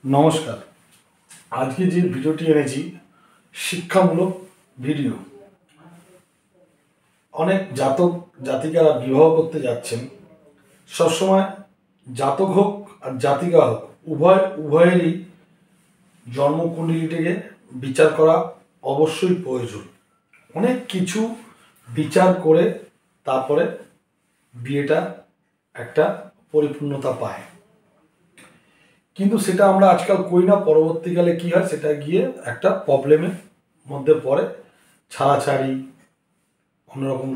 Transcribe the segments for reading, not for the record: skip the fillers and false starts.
নমস্কার। আজকে যে ভিডিওটি এনেছি শিক্ষামূলক ভিডিও। অনেক জাতক জাতিকারা বিবাহ করতে যাচ্ছেন, সবসময় জাতক হোক আর জাতিকা হোক উভয়েরই জন্মকুণ্ডলীটিকে বিচার করা অবশ্যই প্রয়োজন। অনেক কিছু বিচার করে তারপরে বিয়েটা একটা পরিপূর্ণতা পায়, কিন্তু সেটা আমরা আজকাল করি না। পরবর্তীকালে কি হয়, সেটা গিয়ে একটা প্রবলেমের মধ্যে পড়ে, ছাড়াছাড়ি, অন্যরকম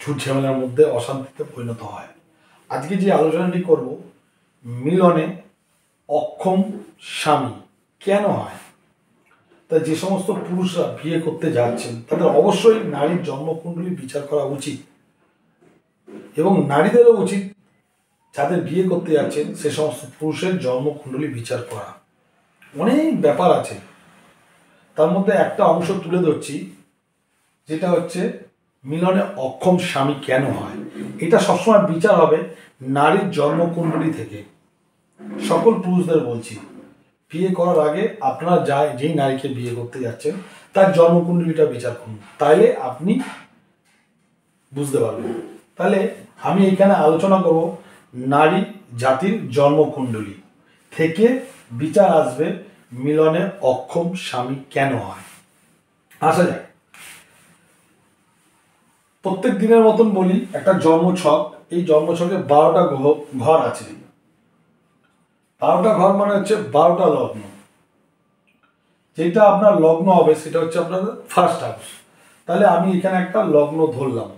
ঝুট ঝামেলার মধ্যে অশান্তিতে পরিণত হয়। আজকে যে আলোচনাটি করব, মিলনে অক্ষম স্বামী কেন হয়। তা যে সমস্ত পুরুষরা বিয়ে করতে যাচ্ছেন তাদের অবশ্যই নারীর জন্মকুণ্ডলী বিচার করা উচিত, এবং নারীদেরও উচিত যাদের বিয়ে করতে যাচ্ছেন সে সমস্ত পুরুষের জন্মকুণ্ডলী বিচার করা। অনেক ব্যাপার আছে, তার মধ্যে একটা অংশ তুলে ধরছি, যেটা হচ্ছে মিলনে অক্ষম স্বামী কেন হয়। এটা সবসময় বিচার হবে নারীর জন্মকুণ্ডলী থেকে। সকল পুরুষদের বলছি, বিয়ে করার আগে আপনারা যেই নারীকে বিয়ে করতে যাচ্ছেন তার জন্মকুণ্ডলীটা বিচার করুন, তাইলে আপনি বুঝতে পারবেন। তাহলে আমি এখানে আলোচনা করব নারী জাতির জন্মকুণ্ডলী থেকে বিচার আসবে মিলনে অক্ষম স্বামী কেন হয়। আসা যায়, প্রত্যেক দিনের মতন বলি, একটা জন্মছক। এই জন্মছকে 12টা ঘর আছে। 12টা ঘর মানে হচ্ছে 12টা লগ্ন। যেটা আপনার লগ্ন হবে সেটা হচ্ছে আপনার ফার্স্ট হাউস। তাহলে আমি এখানে একটা লগ্ন ধরলাম,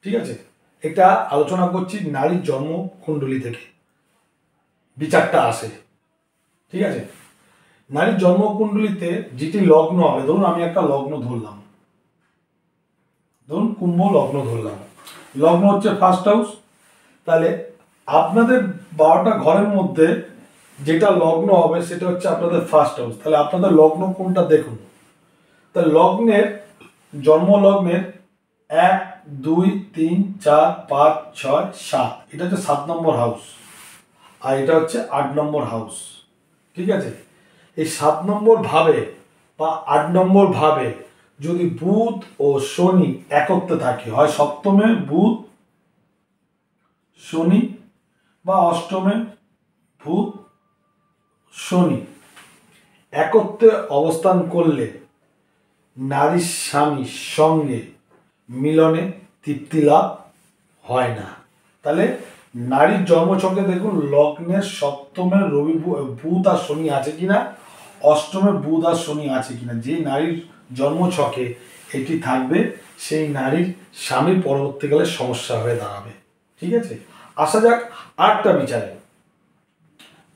ঠিক আছে। এটা আলোচনা করছি নারীর জন্মকুণ্ডলী থেকে বিচারটা আসে, ঠিক আছে। নারীর জন্মকুণ্ডলীতে যেটি লগ্ন হবে, ধরুন আমি একটা লগ্ন ধরলাম, ধরুন কুম্ভ লগ্ন ধরলাম, লগ্ন হচ্ছে ফার্স্ট হাউস। তাহলে আপনাদের 12টা ঘরের মধ্যে যেটা লগ্ন হবে সেটা হচ্ছে আপনাদের ফার্স্ট হাউস। তাহলে আপনাদের লগ্ন কোনটা দেখুন। তাহলে লগ্নের জন্ম লগ্নের 1, 2, 3, 4, 5, 6, 7, এটা হচ্ছে 7 নম্বর হাউস, আর এটা হচ্ছে 8 নম্বর হাউস, ঠিক আছে। এই 7 নম্বর ভাবে বা 8 নম্বর ভাবে যদি বুধ ও শনি একত্রে থাকে, হয় সপ্তমে বুধ শনি বা অষ্টমে বুধ শনি একত্রে অবস্থান করলে নারীর স্বামীর সঙ্গে মিলনে তৃপ্তি লাভ হয় না। তাহলে নারীর জন্মছকে দেখুন লগ্নের সপ্তমে রবি বুধ আর শনি আছে কিনা, অষ্টমে বুধ আর শনি আছে কিনা। যে নারীর জন্মছকে এটি থাকবে সেই নারীর স্বামীর পরবর্তীকালে সমস্যা হয়ে দাঁড়াবে, ঠিক আছে। আসা যাক আরেকটা বিচারে।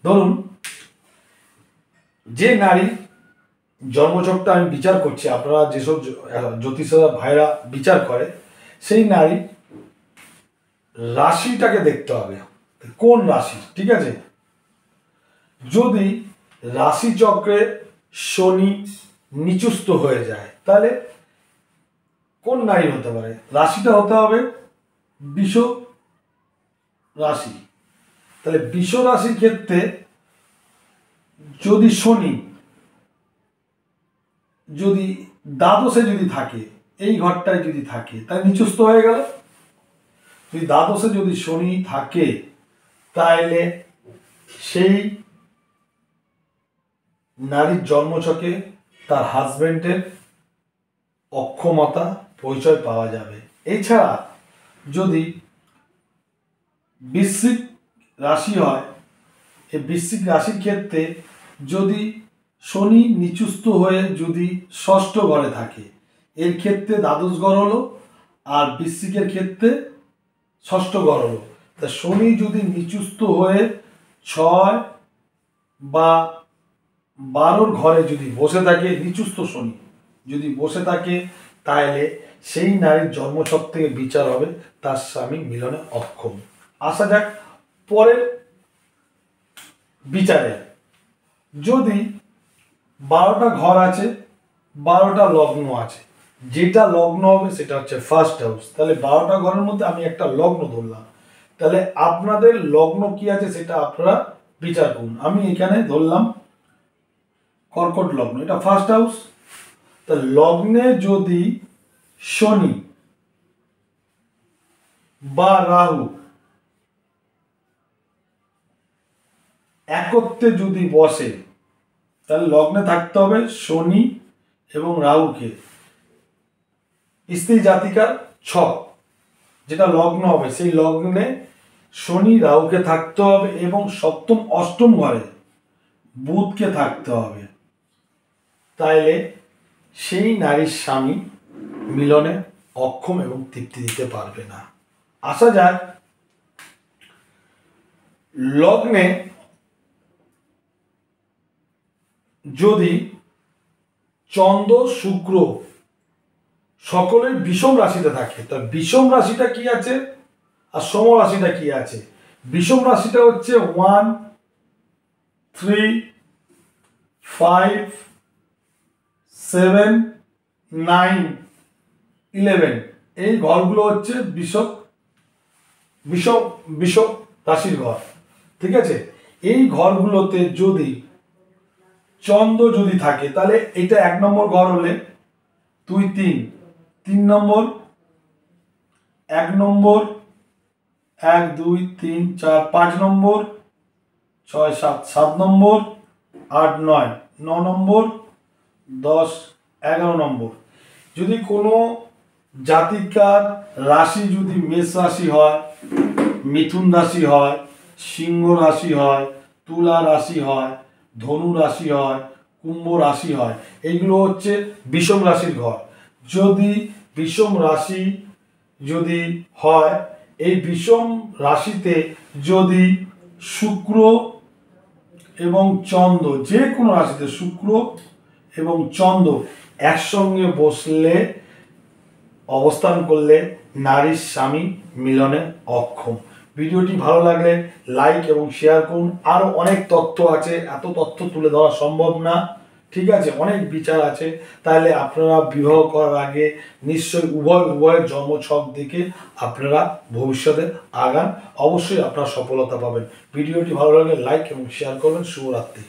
ধরুন যে নারী জন্মছকটা আমি বিচার করছি, আপনারা যেসব জ্যোতিষরা ভাইরা বিচার করে, সেই নারী রাশিটাকে দেখতে হবে, কোন রাশি, ঠিক আছে। যদি রাশি চক্রে শনি নিচুস্থ হয়ে যায় তাহলে কোন নারী হতে পারে। রাশিটা হতে হবে বৃষ রাশি। তাহলে বৃষ রাশির ক্ষেত্রে যদি শনি যদি দ্বাদশে যদি থাকে, এই ঘরটায় যদি থাকে, তাহলে নিচুস্থ হয়ে গেল। যদি দ্বাদশে যদি শনি থাকে তাহলে সেই নারীর জন্মছকে তার হাজবেন্ডের অক্ষমতা পরিচয় পাওয়া যাবে। এছাড়া যদি বৃশ্চিক রাশি হয়, এই বৃশ্চিক রাশির ক্ষেত্রে যদি শনি নিচুস্থ হয়ে যদি ষষ্ঠ ঘরে থাকে, এর ক্ষেত্রে দ্বাদশ ঘর হলো, আর বৃশ্চিকের ক্ষেত্রে ষষ্ঠ ঘর হলো। তা শনি যদি নিচুস্থ হয়ে 6 বা 12 ঘরে যদি বসে থাকে, নিচুস্থ শনি যদি বসে থাকে, তাহলে সেই নারীর জন্মছক থেকে বিচার হবে তার স্বামী মিলনে অক্ষম। আসা যাক পরের বিচারে। যদি 12টা ঘর আছে, 12টা লগ্ন আছে, যেটা লগ্ন হবে সেটা হচ্ছে ফার্স্ট হাউস। তাহলে 12টা ঘরের মধ্যে আমি একটা লগ্ন ধরলাম। তাহলে আপনাদের লগ্ন কি আছে সেটা আপনারা বিচার করুন। আমি এখানে ধরলাম কর্কট লগ্ন, এটা ফার্স্ট হাউস। তা লগ্নে যদি শনি বা রাহু একত্রে যদি বসে, তাহলে লগ্নে থাকতে হবে শনি এবং রাহুকে। স্ত্রী জাতিকার ছক যেটা লগ্ন হবে, সেই লগ্নে শনি রাহুকে থাকতে হবে এবং সপ্তম অষ্টম ঘরে বুধকে থাকতে হবে। তাইলে সেই নারীর স্বামী মিলনে অক্ষম এবং তৃপ্তি দিতে পারবে না। আসা যাক লগ্নে যদি চন্দ্র শুক্র সকলের বিষম রাশিতে থাকে, তা বিষম রাশিটা কি আছে আর সম রাশিটা কি আছে? বিষম রাশিটা হচ্ছে 1, 3, 5, 7, 9, 11 এই ঘরগুলো হচ্ছে বিষম রাশির ঘর। ঠিক আছে, এই ঘরগুলোতে যদি চন্দ্র যদি থাকে, তাহলে এটা 1 নম্বর ঘর হলে 2, 3 নম্বর, 1 নম্বর, 1, 2, 3, 4, 5 নম্বর, 6, 7, 7 নম্বর, 8, 9, 9 নম্বর, 10, 11 নম্বর। যদি কোনো জাতিকার রাশি যদি মেষ রাশি হয়, মিথুন রাশি হয়, সিংহ রাশি হয়, তুলা রাশি হয়, ধনু রাশি হয়, কুম্ভ রাশি হয়, এইগুলো হচ্ছে বিষম রাশির ঘর। যদি বিষম রাশি যদি হয়, এই বিষম রাশিতে যদি শুক্র এবং চন্দ্র, যে কোনো রাশিতে শুক্র এবং চন্দ্র একসঙ্গে বসলে, অবস্থান করলে নারীর স্বামী মিলনে অক্ষম। ভিডিওটি ভালো লাগলে লাইক এবং শেয়ার করুন। আরও অনেক তথ্য আছে, এত তথ্য তুলে ধরা সম্ভব না। ঠিক আছে, অনেক বিচার আছে। তাহলে আপনারা বিবাহ করার আগে নিশ্চয়ই উভয়ের জন্মছক দেখে আপনারা ভবিষ্যতে আগান, অবশ্যই আপনারা সফলতা পাবেন। ভিডিওটি ভালো লাগলে লাইক এবং শেয়ার করবেন। শুভরাত্রি।